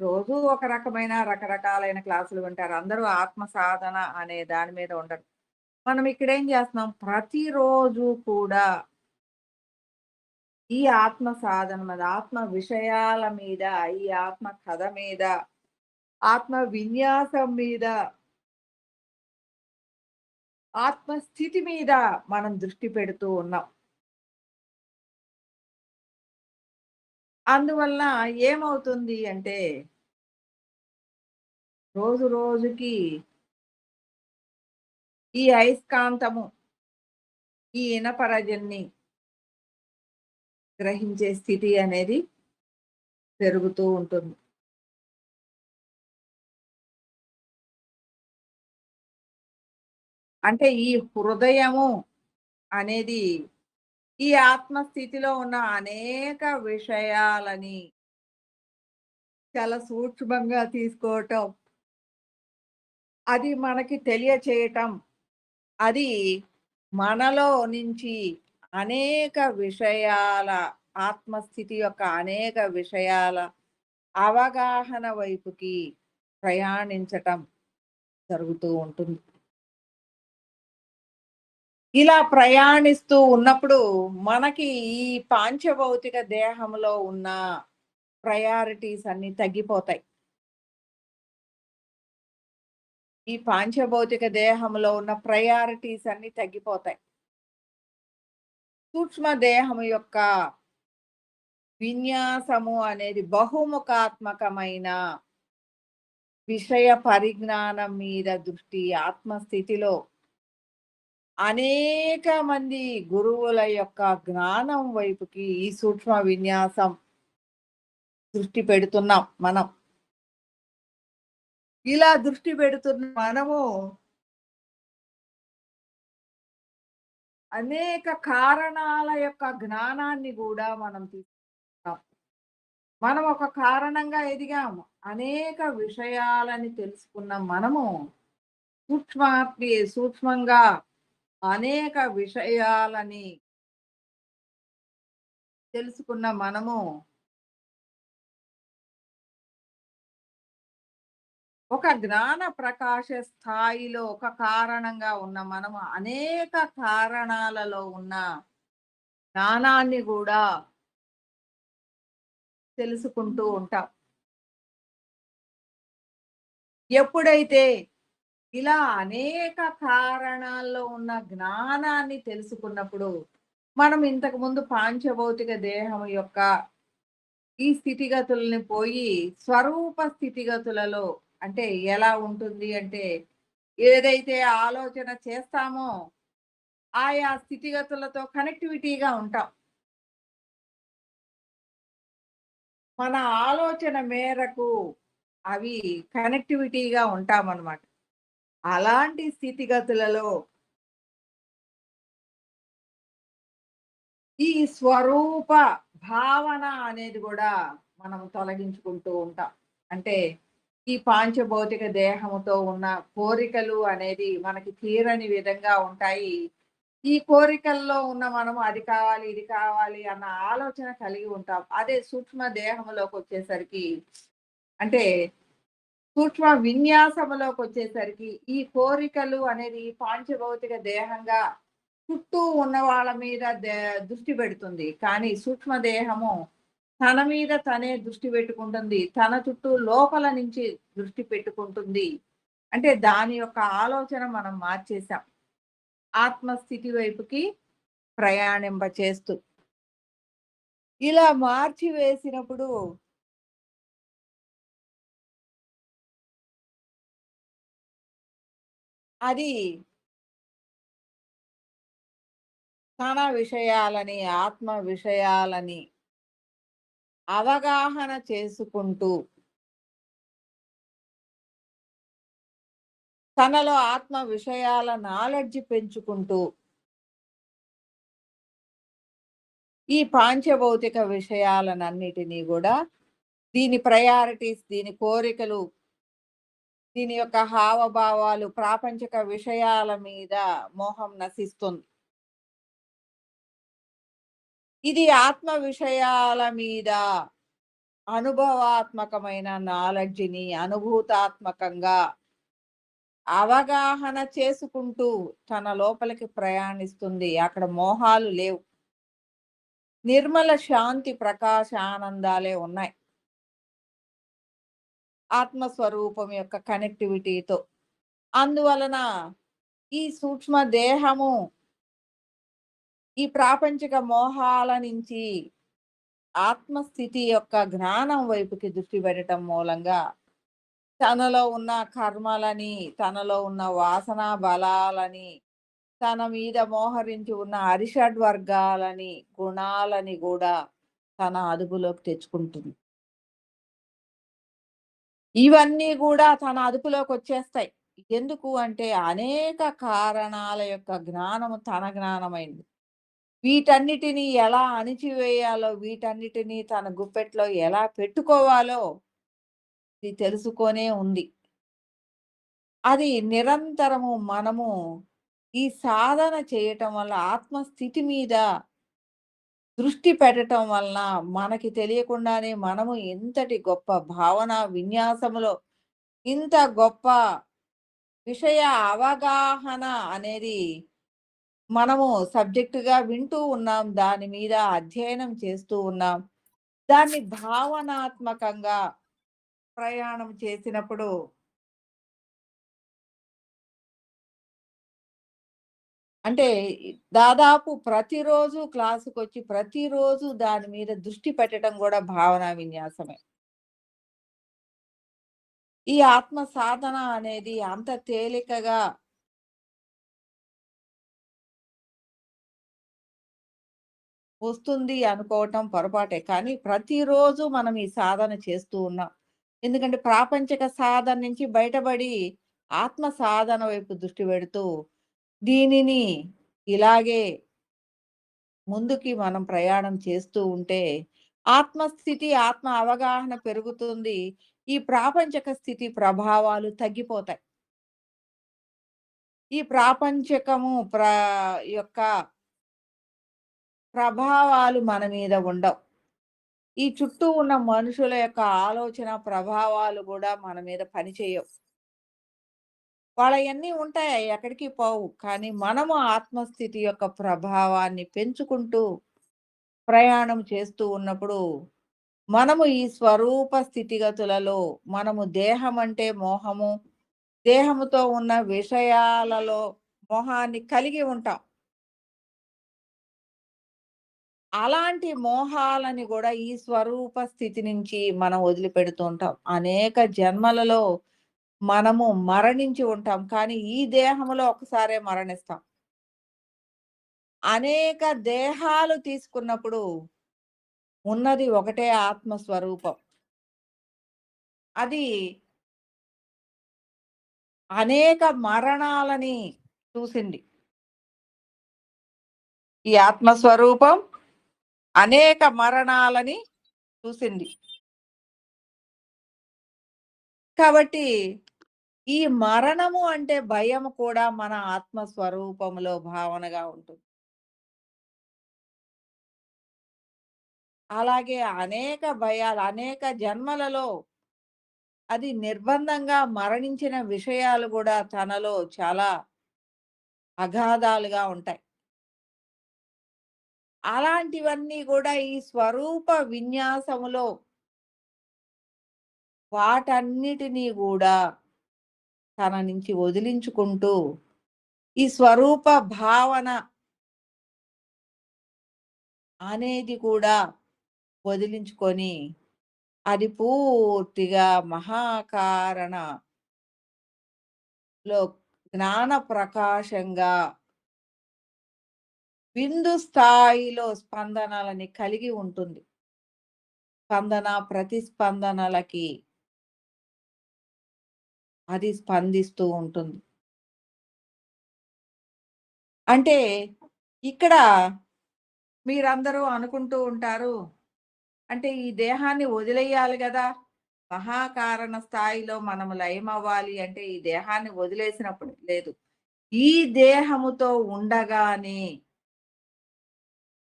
రోజూ ఒక రకమైన రకరకాలైన క్లాసులు వింటారు. అందరూ ఆత్మ సాధన అనే దాని మీద ఉండరు. మనం ఇక్కడేం చేస్తున్నాం ప్రతిరోజు కూడా ఈ ఆత్మ సాధన మీద, ఆత్మ విషయాల మీద, ఈ ఆత్మ కథ మీద, ఆత్మ విన్యాసం మీద, ఆత్మ స్థితి మీద మనం దృష్టి పెడుతూ ఉన్నాం. అందువలన ఏమవుతుంది అంటే రోజు రోజుకి ఈ అయస్కాంతము, ఈ ఇనపరజన్ని గ్రహించే స్థితి అనేది పెరుగుతూ ఉంటుంది. అంటే ఈ హృదయము అనేది ఈ ఆత్మస్థితిలో ఉన్న అనేక విషయాలని చాలా సూక్ష్మంగా తీసుకోవటం, అది మనకి తెలియచేయటం, అది మనలో నుంచి అనేక విషయాల ఆత్మస్థితి యొక్క అనేక విషయాల అవగాహన వైపుకి ప్రయాణించటం జరుగుతూ ఉంటుంది. ఇలా ప్రయాణిస్తూ ఉన్నప్పుడు మనకి ఈ పాంచభౌతిక దేహంలో ఉన్న ప్రయారిటీస్ అన్నీ తగ్గిపోతాయి. ఈ పాంచభౌతిక దేహంలో ఉన్న ప్రయారిటీస్ అన్నీ తగ్గిపోతాయి. సూక్ష్మ దేహం యొక్క విన్యాసము అనేది బహుముఖాత్మకమైన విషయ పరిజ్ఞానం మీద దృష్టి ఆత్మస్థితిలో అనేక మంది గురువుల యొక్క జ్ఞానం వైపుకి ఈ సూక్ష్మ విన్యాసం దృష్టి పెడుతున్నాం మనం. ఇలా దృష్టి పెడుతున్న మనము అనేక కారణాల యొక్క జ్ఞానాన్ని గూడా మనం తీసుకుంటాం. మనం ఒక కారణంగా ఎదిగాము. అనేక విషయాలని తెలుసుకున్న మనము సూక్ష్మంగా అనేక విషయాలని తెలుసుకున్న మనము ఒక జ్ఞాన ప్రకాశ స్థాయిలో ఒక కారణంగా ఉన్న మనము అనేక కారణాలలో ఉన్న జ్ఞానాన్ని గూడా తెలుసుకుంటూ ఉంటాం. ఎప్పుడైతే ఇలా అనేక కారణాల్లో ఉన్న జ్ఞానాన్ని తెలుసుకున్నప్పుడు, మనం ఇంతకుముందు పాంచభౌతిక దేహం యొక్క ఈ స్థితిగతుల్ని పోయి స్వరూప స్థితిగతులలో అంటే ఎలా ఉంటుంది అంటే ఏదైతే ఆలోచన చేస్తామో, ఆయా స్థితిగతులతో కనెక్టివిటీగా ఉంటాం. మన ఆలోచన మేరకు అవి కనెక్టివిటీగా ఉంటామనమాట. అలాంటి స్థితిగతులలో ఈ స్వరూప భావన అనేది గూడా మనం తొలగించుకుంటూ ఉంటాం. అంటే ఈ పాంచభౌతిక దేహముతో ఉన్న కోరికలు అనేది మనకి తీరని విధంగా ఉంటాయి. ఈ కోరికల్లో ఉన్న మనము అది కావాలి, ఇది కావాలి అన్న ఆలోచన కలిగి ఉంటాం. అదే సూక్ష్మ దేహంలోకొచ్చేసరికి అంటే సూక్ష్మ విన్యాసములోకొచ్చేసరికి ఈ కోరికలు అనేది పాంచభౌతిక దేహంగా చుట్టూ ఉన్న వాళ్ళ మీద దృష్టి పెడుతుంది. కానీ సూక్ష్మ దేహము తన మీద తనే దృష్టి పెట్టుకుంటుంది. తన చుట్టూ లోపల నుంచి దృష్టి పెట్టుకుంటుంది. అంటే దాని యొక్క ఆలోచన మనం మార్చేసాం. ఆత్మస్థితి వైపుకి ప్రయాణింపచేస్తూ. ఇలా మార్చి వేసినప్పుడు అది తన విషయాలని, ఆత్మ విషయాలని అవగాహన చేసుకుంటూ, తనలో ఆత్మ విషయాల నాలెడ్జ్ పెంచుకుంటూ, ఈ పాంచభౌతిక విషయాలనన్నిటినీ గూడా దీని ప్రయారిటీస్, దీని కోరికలు, దీని యొక్క హావభావాలు, ప్రాపంచిక విషయాల మీద మోహం నశిస్తుంది. ఇది ఆత్మ విషయాల మీద అనుభవాత్మకమైన నాలెడ్జిని అనుభూతాత్మకంగా అవగాహన చేసుకుంటూ తన లోపలికి ప్రయాణిస్తుంది. అక్కడ మోహాలు లేవు. నిర్మల శాంతి, ప్రకాశ, ఆనందాలే ఉన్నాయి. ఆత్మస్వరూపం యొక్క కనెక్టివిటీతో. అందువలన ఈ సూక్ష్మ దేహము ఈ ప్రాపంచిక మోహాల నుంచి ఆత్మస్థితి యొక్క జ్ఞానం వైపుకి దృష్టి పెట్టడం మూలంగా తనలో ఉన్న కర్మలని, తనలో ఉన్న వాసనా బలాలని, తన మీద మోహరించి ఉన్న అరిషడ్ వర్గాలని, గుణాలని గూడా తన అదుపులోకి తెచ్చుకుంటుంది. ఇవన్నీ గూడా తన అదుపులోకొచ్చేస్తాయి. ఎందుకు అంటే అనేక కారణాల యొక్క జ్ఞానము తన జ్ఞానమైంది. వీటన్నిటిని ఎలా అణిచివేయాలో, వీటన్నిటిని తన గుప్పెట్లో ఎలా పెట్టుకోవాలో ఇది తెలుసుకొనే ఉంది. అది నిరంతరము మనము ఈ సాధన చేయటం వల్ల ఆత్మస్థితి మీద దృష్టి పెట్టటం వలన మనకి తెలియకుండానే మనము ఇంతటి గొప్ప భావన విన్యాసములో ఇంత గొప్ప విషయ అవగాహన అనేది మనము సబ్జెక్టుగా వింటూ ఉన్నాం. దాని మీద అధ్యయనం చేస్తూ ఉన్నాం. దాన్ని భావనాత్మకంగా ప్రయాణం చేసినప్పుడు అంటే దాదాపు ప్రతిరోజు క్లాసుకొచ్చి ప్రతిరోజు దాని మీద దృష్టి పెట్టడం గూడా భావనా విన్యాసమే. ఈ ఆత్మ సాధన అనేది అంత తేలికగా వస్తుంది అనుకోవటం పొరపాటే. కానీ ప్రతిరోజు మనం ఈ సాధన చేస్తూ ఉన్నాం. ఎందుకంటే ప్రాపంచిక సాధన నుంచి బయటపడి ఆత్మ సాధన వైపు దృష్టి పెడుతూ దీనిని ఇలాగే ముందుకి మనం ప్రయాణం చేస్తూ ఉంటే ఆత్మస్థితి, ఆత్మ అవగాహన పెరుగుతుంది. ఈ ప్రాపంచక స్థితి ప్రభావాలు తగ్గిపోతాయి. ఈ ప్రాపంచకము యొక్క ప్రభావాలు మన మీద ఉండవు. ఈ చుట్టూ ఉన్న మనుషుల యొక్క ఆలోచన ప్రభావాలు గూడా మన మీద పనిచేయవు. వాళ్ళయన్నీ ఉంటాయి. అయి ఎక్కడికి పోవు. కానీ మనము ఆత్మస్థితి యొక్క ప్రభావాన్ని పెంచుకుంటూ ప్రయాణం చేస్తూ ఉన్నప్పుడు, మనము ఈ స్వరూప స్థితిగతులలో మనము దేహం అంటే మోహము, దేహముతో ఉన్న విషయాలలో మోహాన్ని కలిగి ఉంటాం. అలాంటి మోహాలని గూడా ఈ స్వరూప స్థితి నుంచి మనం వదిలిపెడుతూ ఉంటాం. అనేక జన్మలలో మనము మరణించి ఉంటాం. కానీ ఈ దేహంలో ఒక్కసారే మరణిస్తాం. అనేక దేహాలు తీసుకున్నప్పుడు ఉన్నది ఒకటే ఆత్మ స్వరూపం. అది అనేక మరణాలని చూసింది. ఈ ఆత్మ స్వరూపం అనేక మరణాలని చూసింది. కాబట్టి ఈ మరణము అంటే భయం కూడా మన ఆత్మ స్వరూపములో భావనగా ఉంటుంది. అలాగే అనేక భయాలు, అనేక జన్మలలో అది నిర్బంధంగా మరణించిన విషయాలు గూడా తనలో చాలా అగాధాలుగా ఉంటాయి. అలాంటివన్నీ గూడా ఈ స్వరూప విన్యాసములో వాటన్నిటిని గూడా తన నుంచి వదిలించుకుంటూ ఈ స్వరూప భావన అనేది కూడా వదిలించుకొని అది పూర్తిగా మహాకారణలో జ్ఞాన ప్రకాశంగా బిందు స్థాయిలో స్పందనలని కలిగి ఉంటుంది. స్పందన ప్రతిస్పందనలకి అది స్పందిస్తూ ఉంటుంది. అంటే ఇక్కడ మీరందరూ అనుకుంటూ ఉంటారు. అంటే ఈ దేహాన్ని వదిలేయాలి గదా! మహాకారణ స్థాయిలో మనం లయమవ్వాలి అంటే ఈ దేహాన్ని వదిలేసినప్పుడు లేదు. ఈ దేహముతో ఉండగానే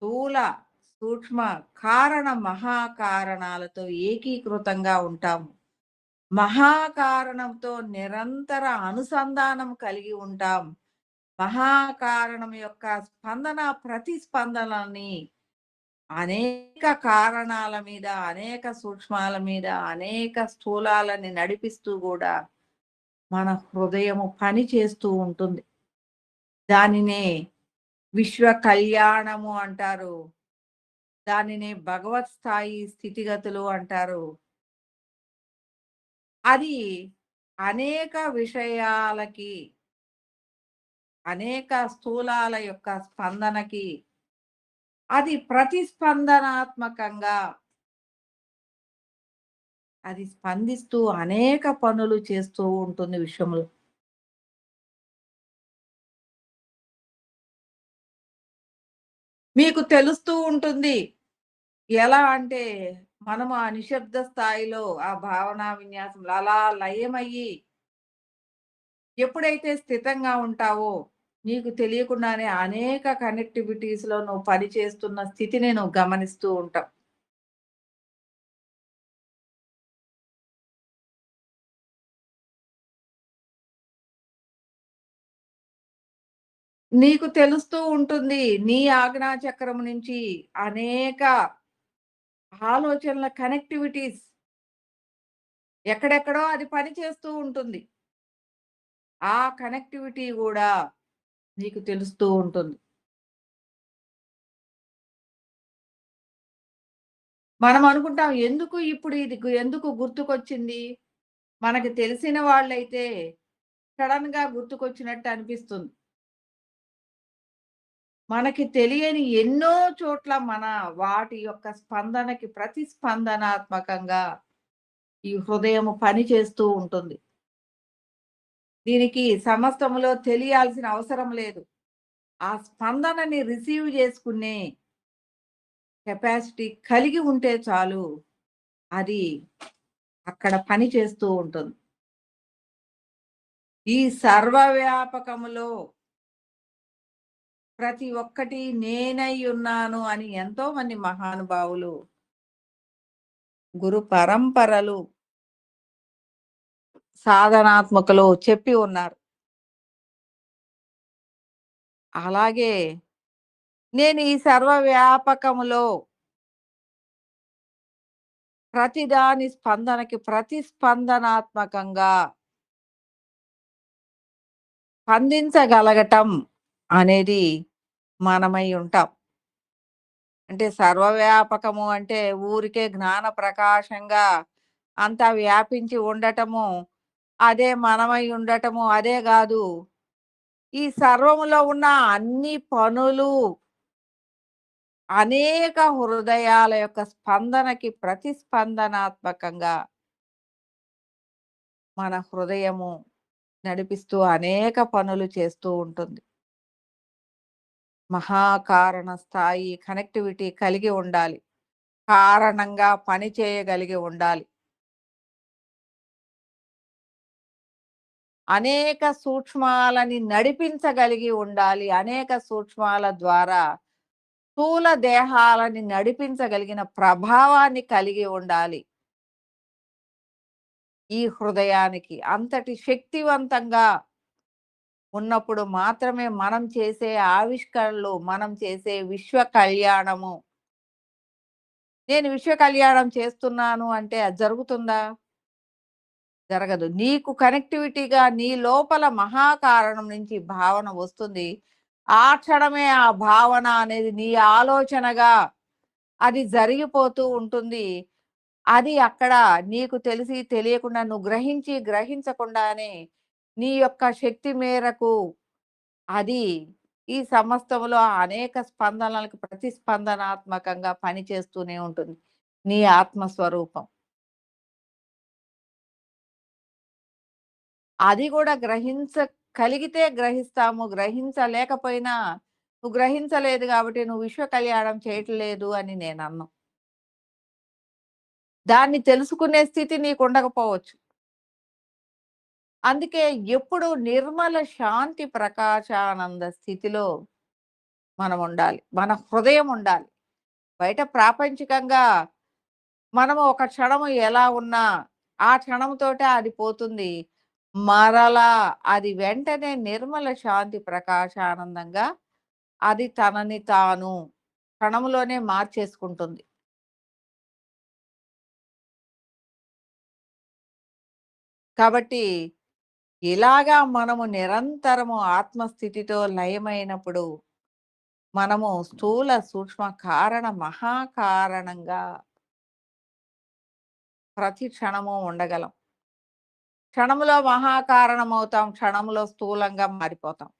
స్థూల, సూక్ష్మ, కారణ, మహాకారణాలతో ఏకీకృతంగా ఉంటాము. మహాకారణంతో నిరంతర అనుసంధానం కలిగి ఉంటాం. మహాకారణం యొక్క స్పందన, ప్రతిస్పందనని అనేక కారణాల మీద, అనేక సూక్ష్మాల మీద, అనేక స్థూలాలని నడిపిస్తూ గూడా మన హృదయము పని చేస్తూ ఉంటుంది. దానినే విశ్వ కళ్యాణము అంటారు. దానినే భగవత్ స్థాయి స్థితిగతులు అంటారు. అది అనేక విషయాలకి, అనేక స్థూలాల యొక్క స్పందనకి అది ప్రతిస్పందనాత్మకంగా అది స్పందిస్తూ అనేక పనులు చేస్తూ ఉంటుంది విశ్వంలో. మీకు తెలుస్తూ ఉంటుంది. ఎలా అంటే మనము ఆ నిశ్శబ్ద స్థాయిలో ఆ భావనా విన్యాసంలో అలా లయమయ్యి ఎప్పుడైతే స్థితంగా ఉంటావో నీకు తెలియకుండానే అనేక కనెక్టివిటీస్‌లో నువ్వు పని చేస్తున్న స్థితిని నువ్వు గమనిస్తూ ఉంటావు. నీకు తెలుస్తూ ఉంటుంది. నీ ఆజ్ఞా చక్రం నుంచి అనేక ఆలోచనల కనెక్టివిటీస్ ఎక్కడెక్కడో అది పని చేస్తూ ఉంటుంది. ఆ కనెక్టివిటీ గూడా నీకు తెలుస్తూ ఉంటుంది. మనం అనుకుంటాం ఎందుకు ఇప్పుడు ఇది ఎందుకు గుర్తుకొచ్చింది? మనకి తెలిసిన వాళ్ళైతే సడెన్‌గా గుర్తుకొచ్చినట్టు అనిపిస్తుంది. మనకి తెలియని ఎన్నో చోట్ల మన వాటి యొక్క స్పందనకి ప్రతిస్పందనాత్మకంగా ఈ హృదయము పని చేస్తూ ఉంటుంది. దీనికి సమస్తములో తెలియాల్సిన అవసరం లేదు. ఆ స్పందనని రిసీవ్ చేసుకునే కెపాసిటీ కలిగి ఉంటే చాలు. అది అక్కడ పని చేస్తూ ఉంటుంది. ఈ సర్వవ్యాపకములో ప్రతి ఒక్కటి నేనై ఉన్నాను అని ఎంతో మంది మహానుభావులు, గురు పరంపరలు, సాధనాత్మకులు చెప్పి ఉన్నారు. అలాగే నేను ఈ సర్వవ్యాపకములో ప్రతిదాని స్పందనకి ప్రతిస్పందనాత్మకంగా స్పందించగలగటం అనేది మనమై ఉంటాం. అంటే సర్వవ్యాపకము అంటే ఊరికే జ్ఞాన ప్రకాశంగా అంతా వ్యాపించి ఉండటము అదే మనమై ఉండటము, అదే గాదు. ఈ సర్వములో ఉన్న అన్ని పనులు అనేక హృదయాల యొక్క స్పందనకి ప్రతిస్పందనాత్మకంగా మన హృదయము నడిపిస్తూ అనేక పనులు చేస్తూ ఉంటుంది. మహాకారణ స్థాయి కనెక్టివిటీ కలిగి ఉండాలి. కారణంగా పని చేయగలిగి ఉండాలి. అనేక సూక్ష్మాలని నడిపించగలిగి ఉండాలి. అనేక సూక్ష్మాల ద్వారా స్థూల దేహాలని నడిపించగలిగిన ప్రభావాన్ని కలిగి ఉండాలి. ఈ హృదయానికి అంతటి శక్తివంతంగా ఉన్నప్పుడు మాత్రమే మనం చేసే ఆవిష్కరణలు, మనం చేసే విశ్వ కళ్యాణము. నేను విశ్వ కళ్యాణం చేస్తున్నాను అంటే అది జరుగుతుందా? జరగదు. నీకు కనెక్టివిటీగా నీ లోపల మహాకారణం నుంచి భావన వస్తుంది. ఆ క్షణమే ఆ భావన అనేది నీ ఆలోచనగా అది జరిగిపోతూ ఉంటుంది. అది అక్కడ నీకు తెలిసి తెలియకుండా నువ్వు గ్రహించి గ్రహించకుండానే నీ యొక్క శక్తి మేరకు అది ఈ సమస్తంలో అనేక స్పందనలకు ప్రతిస్పందనాత్మకంగా పనిచేస్తూనే ఉంటుంది. నీ ఆత్మస్వరూపం. అది గూడా గ్రహించగలిగితే గ్రహిస్తాము. గ్రహించలేకపోయినా నువ్వు గ్రహించలేదు గాబట్టి నువ్వు విశ్వ కళ్యాణం చేయట్లేదు అని నేననను. దాన్ని తెలుసుకునే స్థితి నీకుండకపోవచ్చు. అందుకే ఎప్పుడు నిర్మల శాంతి ప్రకాశానంద స్థితిలో మనముండాలి. మన హృదయం ఉండాలి. బయట ప్రాపంచికంగా మనము ఒక క్షణము ఎలా ఉన్నా, ఆ క్షణంతోటే అది పోతుంది. మరలా అది వెంటనే నిర్మల శాంతి ప్రకాశానందంగా అది తనని తాను క్షణంలోనే మార్చేసుకుంటుంది. కాబట్టి ఇలాగా మనము నిరంతరము ఆత్మస్థితితో లయమైనప్పుడు మనము స్థూల, సూక్ష్మ కారణ, మహాకారణంగా ప్రతి క్షణము ఉండగలం. క్షణంలో మహాకారణమవుతాం. క్షణంలో స్థూలంగా మారిపోతాం.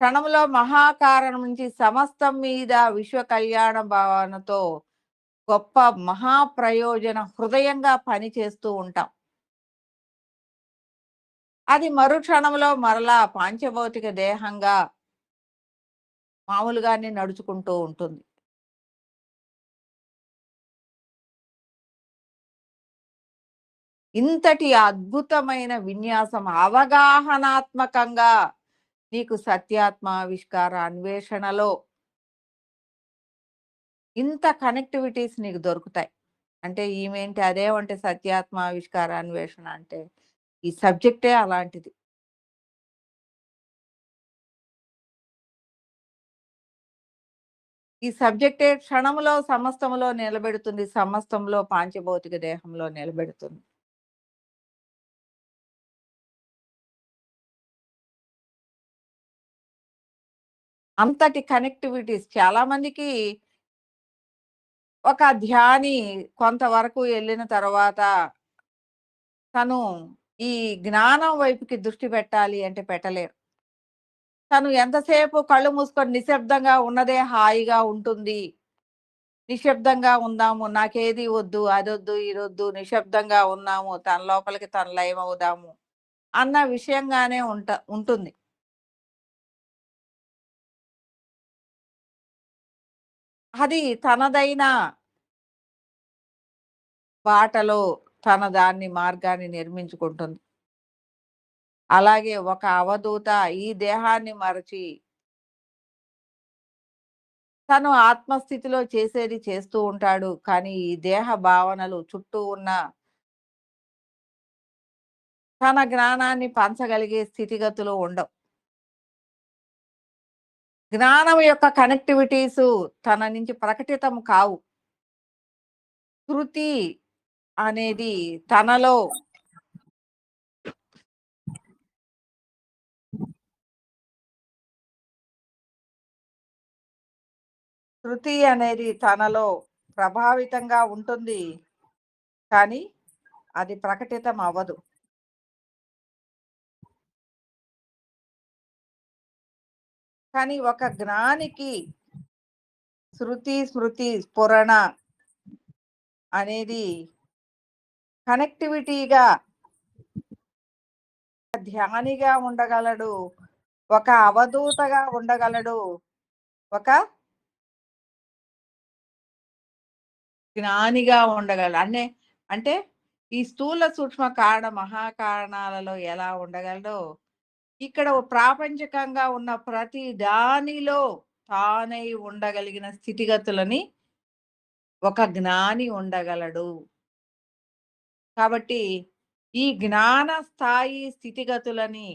క్షణంలో మహాకారణం నుంచి సమస్తం మీద విశ్వ కళ్యాణ భావనతో గొప్ప మహాప్రయోజన హృదయంగా పనిచేస్తూ ఉంటాం. అది మరుక్షణంలో మరలా పాంచభౌతిక దేహంగా మామూలుగానే నడుచుకుంటూ ఉంటుంది. ఇంతటి అద్భుతమైన విన్యాసం అవగాహనాత్మకంగా నీకు సత్యాత్మావిష్కార అన్వేషణలో ఇంత కనెక్టివిటీస్ నీకు దొరుకుతాయి. అంటే ఈమేంటి అదేమంటే సత్యాత్మావిష్కార అన్వేషణ అంటే, ఈ సబ్జెక్టే అలాంటిది. ఈ సబ్జెక్టే క్షణములో సమస్తములో నిలబెడుతుంది. సమస్తంలో పాంచభౌతిక దేహంలో నిలబెడుతుంది. అంతటి కనెక్టివిటీస్ చాలా మందికి ఒక ధ్యాని కొంతవరకు ఎళ్ళిన తర్వాత తను ఈ జ్ఞానం వైపుకి దృష్టి పెట్టాలి అంటే పెట్టలేరు. తను ఎంతసేపు కళ్ళు మూసుకొని నిశ్శబ్దంగా ఉన్నదే హాయిగా ఉంటుంది. నిశ్శబ్దంగా ఉందాము. నాకేది వద్దు, అదొద్దు, ఇదొద్దు. నిశ్శబ్దంగా ఉన్నాము. తన లోపలికి తను లయమవుదాము అన్న విషయంగానే ఉంటుంది. అది తనదైన బాటలో తన దాన్ని మార్గాన్ని నిర్మించుకుంటుంది. అలాగే ఒక అవధూత ఈ దేహాన్ని మరచి తను ఆత్మస్థితిలో చేసేది చేస్తూ ఉంటాడు. కానీ ఈ దేహ భావనలు చుట్టూ ఉన్న తన జ్ఞానాన్ని పంచగలిగే స్థితిగతులు ఉండవు. జ్ఞానం యొక్క కనెక్టివిటీసు తన నుంచి ప్రకటితం కావు. శృతి అనేది తనలో శృతి అనేది తనలో ప్రభావితంగా ఉంటుంది. కానీ అది ప్రకటితం అవ్వదు. కానీ ఒక జ్ఞానికి శృతి, స్మృతి, స్ఫురణ అనేది కనెక్టివిటీగా ధ్యానిగా ఉండగలడు. ఒక అవధూతగా ఉండగలడు. ఒక జ్ఞానిగా ఉండగలడు. అంటే ఈ స్థూల, సూక్ష్మ కారణ, మహాకారణాలలో ఎలా ఉండగలడో, ఇక్కడ ప్రాపంచికంగా ఉన్న ప్రతి దానిలో తానై ఉండగలిగిన స్థితిగతులని ఒక జ్ఞాని ఉండగలడు. కాబట్టి ఈ జ్ఞాన స్థాయి స్థితిగతులని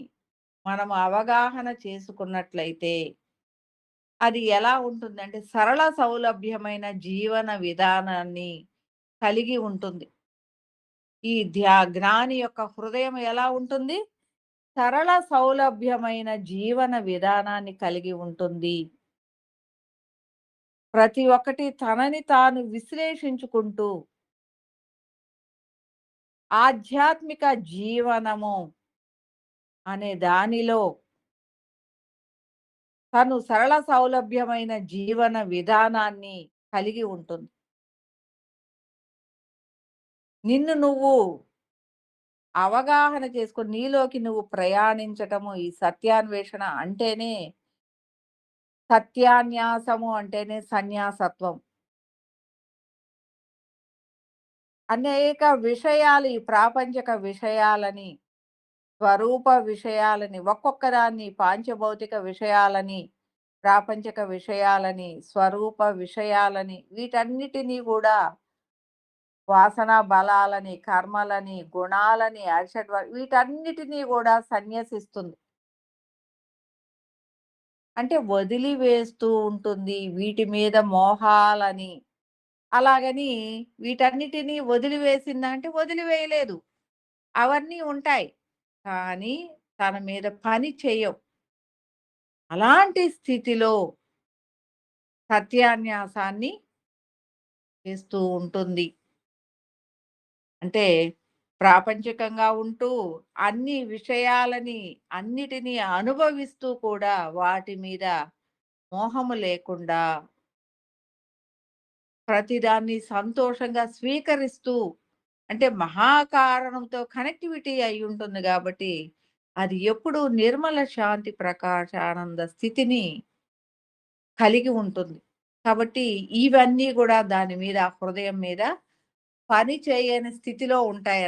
మనం అవగాహన చేసుకున్నట్లయితే అది ఎలా ఉంటుందంటే సరళ సౌలభ్యమైన జీవన విధానాన్ని కలిగి ఉంటుంది. ఈ జ్ఞాని యొక్క హృదయం ఎలా ఉంటుంది? సరళ సౌలభ్యమైన జీవన విధానాన్ని కలిగి ఉంటుంది. ప్రతి ఒక్కటి తనని తాను విశ్లేషించుకుంటూ ఆధ్యాత్మిక జీవనము అనే దానిలో తను సరళ సౌలభ్యమైన జీవన విధానాన్ని కలిగి ఉంటుంది. నిన్ను నువ్వు అవగాహన చేసుకొని నీలోకి నువ్వు ప్రయాణించటము ఈ సత్యాన్వేషణ అంటేనే సత్యాన్యాసము అంటేనే సన్యాసత్వం. అనేక విషయాలు ఈ ప్రాపంచిక విషయాలని, స్వరూప విషయాలని, ఒక్కొక్క దాన్ని పాంచభౌతిక విషయాలని, ప్రాపంచిక విషయాలని, స్వరూప విషయాలని వీటన్నిటిని గూడా వాసన బలాలని, కర్మలని, గుణాలని, వీటన్నిటిని గూడా సన్యసిస్తుంది. అంటే వదిలివేస్తూ ఉంటుంది వీటి మీద మోహాలని. అలాగని వీటన్నిటిని వదిలివేసిందా అంటే వదిలివేయలేదు. అవన్నీ ఉంటాయి. కానీ తన మీద పని చెయ్యవు. అలాంటి స్థితిలో సత్యాన్యాసాన్ని చేస్తూ ఉంటుంది. అంటే ప్రాపంచికంగా ఉంటూ అన్ని విషయాలని అన్నిటిని అనుభవిస్తూ కూడా వాటి మీద మోహము లేకుండా ప్రతిదాన్ని సంతోషంగా స్వీకరిస్తూ అంటే మహాకారణంతో కనెక్టివిటీ అయి ఉంటుంది కాబట్టి అది ఎప్పుడూ నిర్మల శాంతి ప్రకాశానంద స్థితిని కలిగి ఉంటుంది. కాబట్టి ఇవన్నీ కూడా దాని మీద హృదయం మీద పని చేయని స్థితిలో ఉంటాయన్నమాట.